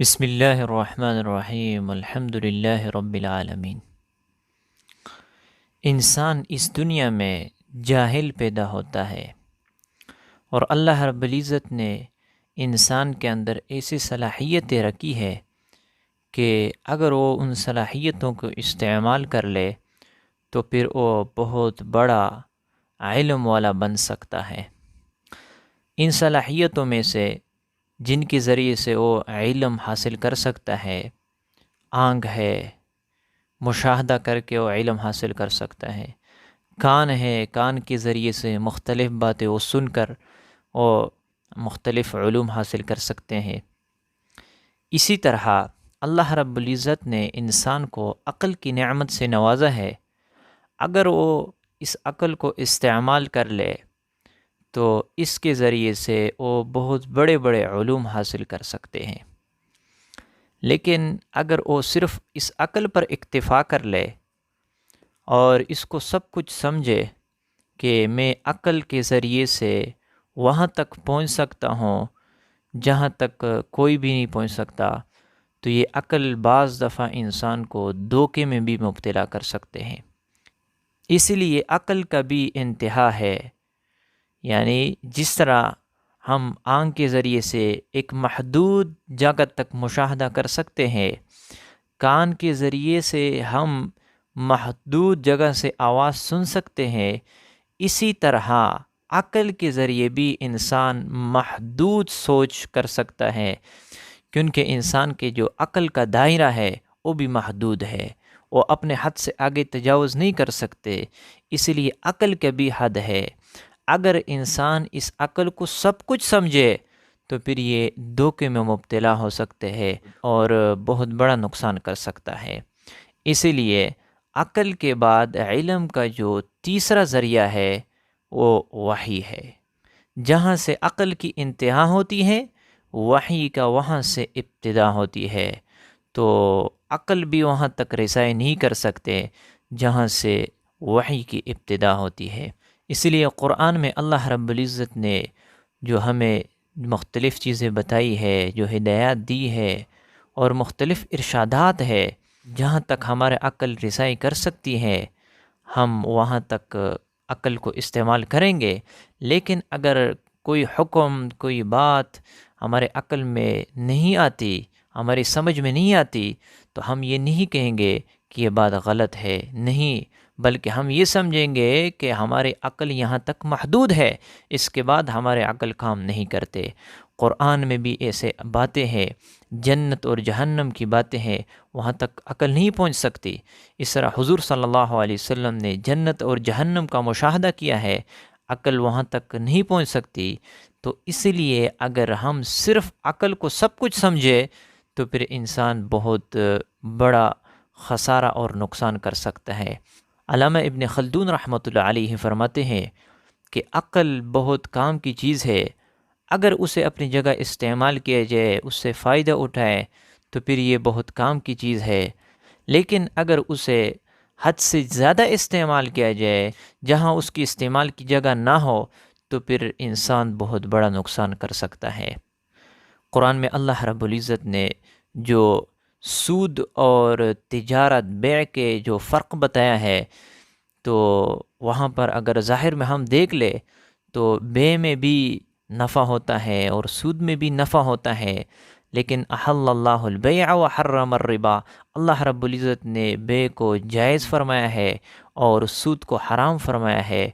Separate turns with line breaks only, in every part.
بسم اللہ الرحمن الرحیم الحمد للہ رب العالمین۔ انسان اس دنیا میں جاہل پیدا ہوتا ہے، اور اللہ رب العزت نے انسان کے اندر ایسی صلاحیتیں رکھی ہے کہ اگر وہ ان صلاحیتوں کو استعمال کر لے تو پھر وہ بہت بڑا علم والا بن سکتا ہے۔ ان صلاحیتوں میں سے جن کے ذریعے سے وہ علم حاصل کر سکتا ہے، آنکھ ہے، مشاہدہ کر کے وہ علم حاصل کر سکتا ہے، کان ہے، کان کے ذریعے سے مختلف باتیں وہ سن کر وہ مختلف علوم حاصل کر سکتے ہیں۔ اسی طرح اللہ رب العزت نے انسان کو عقل کی نعمت سے نوازا ہے۔ اگر وہ اس عقل کو استعمال کر لے تو اس کے ذریعے سے وہ بہت بڑے بڑے علوم حاصل کر سکتے ہیں، لیکن اگر وہ صرف اس عقل پر اکتفا کر لے اور اس کو سب کچھ سمجھے کہ میں عقل کے ذریعے سے وہاں تک پہنچ سکتا ہوں جہاں تک کوئی بھی نہیں پہنچ سکتا، تو یہ عقل بعض دفعہ انسان کو دھوکے میں بھی مبتلا کر سکتے ہیں۔ اس لیے عقل کا بھی انتہا ہے، یعنی جس طرح ہم آنکھ کے ذریعے سے ایک محدود جگہ تک مشاہدہ کر سکتے ہیں، کان کے ذریعے سے ہم محدود جگہ سے آواز سن سکتے ہیں، اسی طرح عقل کے ذریعے بھی انسان محدود سوچ کر سکتا ہے، کیونکہ انسان کے جو عقل کا دائرہ ہے وہ بھی محدود ہے، وہ اپنے حد سے آگے تجاوز نہیں کر سکتے، اس لیے عقل کا بھی حد ہے۔ اگر انسان اس عقل کو سب کچھ سمجھے تو پھر یہ دھوکے میں مبتلا ہو سکتے ہیں اور بہت بڑا نقصان کر سکتا ہے۔ اسی لیے عقل کے بعد علم کا جو تیسرا ذریعہ ہے وہ وحی ہے۔ جہاں سے عقل کی انتہا ہوتی ہے، وحی کا وہاں سے ابتدا ہوتی ہے، تو عقل بھی وہاں تک رسائی نہیں کر سکتے جہاں سے وحی کی ابتدا ہوتی ہے۔ اس لیے قرآن میں اللہ رب العزت نے جو ہمیں مختلف چیزیں بتائی ہے، جو ہدایات دی ہے اور مختلف ارشادات ہے، جہاں تک ہمارے عقل رسائی کر سکتی ہے ہم وہاں تک عقل کو استعمال کریں گے، لیکن اگر کوئی حکم، کوئی بات ہمارے عقل میں نہیں آتی، ہماری سمجھ میں نہیں آتی، تو ہم یہ نہیں کہیں گے کہ یہ بات غلط ہے، نہیں، بلکہ ہم یہ سمجھیں گے کہ ہمارے عقل یہاں تک محدود ہے، اس کے بعد ہمارے عقل کام نہیں کرتے۔ قرآن میں بھی ایسے باتیں ہیں، جنت اور جہنم کی باتیں ہیں، وہاں تک عقل نہیں پہنچ سکتی۔ اس طرح حضور صلی اللہ علیہ وسلم نے جنت اور جہنم کا مشاہدہ کیا ہے، عقل وہاں تک نہیں پہنچ سکتی۔ تو اس لیے اگر ہم صرف عقل کو سب کچھ سمجھے تو پھر انسان بہت بڑا خسارہ اور نقصان کر سکتا ہے۔ علامہ ابن خلدون رحمۃ اللہ علیہ فرماتے ہیں کہ عقل بہت کام کی چیز ہے، اگر اسے اپنی جگہ استعمال کیا جائے، اس سے فائدہ اٹھائے تو پھر یہ بہت کام کی چیز ہے، لیکن اگر اسے حد سے زیادہ استعمال کیا جائے جہاں اس کی استعمال کی جگہ نہ ہو تو پھر انسان بہت بڑا نقصان کر سکتا ہے۔ قرآن میں اللہ رب العزت نے جو سود اور تجارت بیع کے جو فرق بتایا ہے، تو وہاں پر اگر ظاہر میں ہم دیکھ لیں تو بیع میں بھی نفع ہوتا ہے اور سود میں بھی نفع ہوتا ہے، لیکن احل اللہ البیع وحرم الربا، اللہ رب العزت نے بیع کو جائز فرمایا ہے اور سود کو حرام فرمایا ہے۔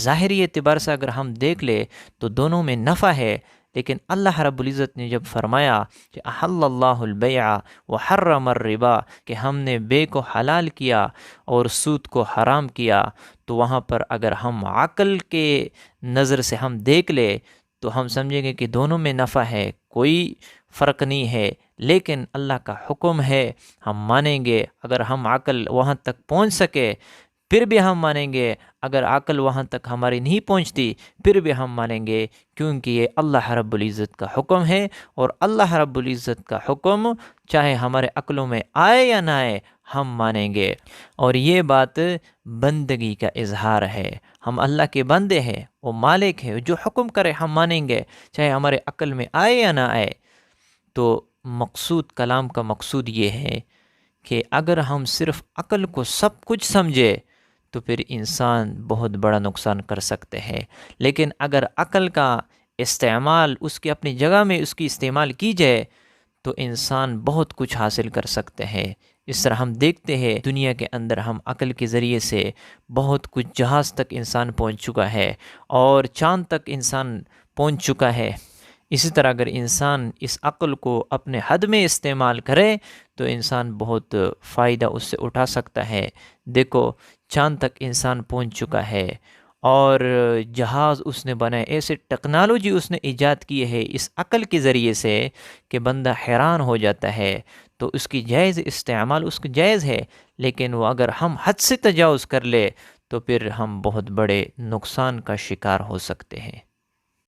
ظاہری اعتبار سے اگر ہم دیکھ لیں تو دونوں میں نفع ہے، لیکن اللہ رب العزت نے جب فرمایا کہ احل اللہ البیع وحرم الربا، کہ ہم نے بیع کو حلال کیا اور سود کو حرام کیا، تو وہاں پر اگر ہم عقل کے نظر سے ہم دیکھ لیں تو ہم سمجھیں گے کہ دونوں میں نفع ہے، کوئی فرق نہیں ہے، لیکن اللہ کا حکم ہے ہم مانیں گے۔ اگر ہم عقل وہاں تک پہنچ سکے پھر بھی ہم مانیں گے، اگر عقل وہاں تک ہماری نہیں پہنچتی پھر بھی ہم مانیں گے، کیونکہ یہ اللہ رب العزت کا حکم ہے، اور اللہ رب العزت کا حکم چاہے ہمارے عقلوں میں آئے یا نہ آئے ہم مانیں گے۔ اور یہ بات بندگی کا اظہار ہے، ہم اللہ کے بندے ہیں، وہ مالک ہے، جو حکم کرے ہم مانیں گے، چاہے ہمارے عقل میں آئے یا نہ آئے۔ تو مقصود کلام کا مقصود یہ ہے کہ اگر ہم صرف عقل کو سب کچھ سمجھے تو پھر انسان بہت بڑا نقصان کر سکتے ہیں، لیکن اگر عقل کا استعمال اس کی اپنی جگہ میں اس کی استعمال کی جائے تو انسان بہت کچھ حاصل کر سکتے ہیں۔ اس طرح ہم دیکھتے ہیں دنیا کے اندر ہم عقل کے ذریعے سے بہت کچھ، جہاز تک انسان پہنچ چکا ہے اور چاند تک انسان پہنچ چکا ہے۔ اسی طرح اگر انسان اس عقل کو اپنے حد میں استعمال کرے تو انسان بہت فائدہ اس سے اٹھا سکتا ہے۔ دیکھو چاند تک انسان پہنچ چکا ہے اور جہاز اس نے بنائے، ایسے ٹیکنالوجی اس نے ایجاد کی ہے اس عقل کے ذریعے سے کہ بندہ حیران ہو جاتا ہے۔ تو اس کی جائز استعمال اس کو جائز ہے، لیکن وہ اگر ہم حد سے تجاوز کر لے تو پھر ہم بہت بڑے نقصان کا شکار ہو سکتے ہیں۔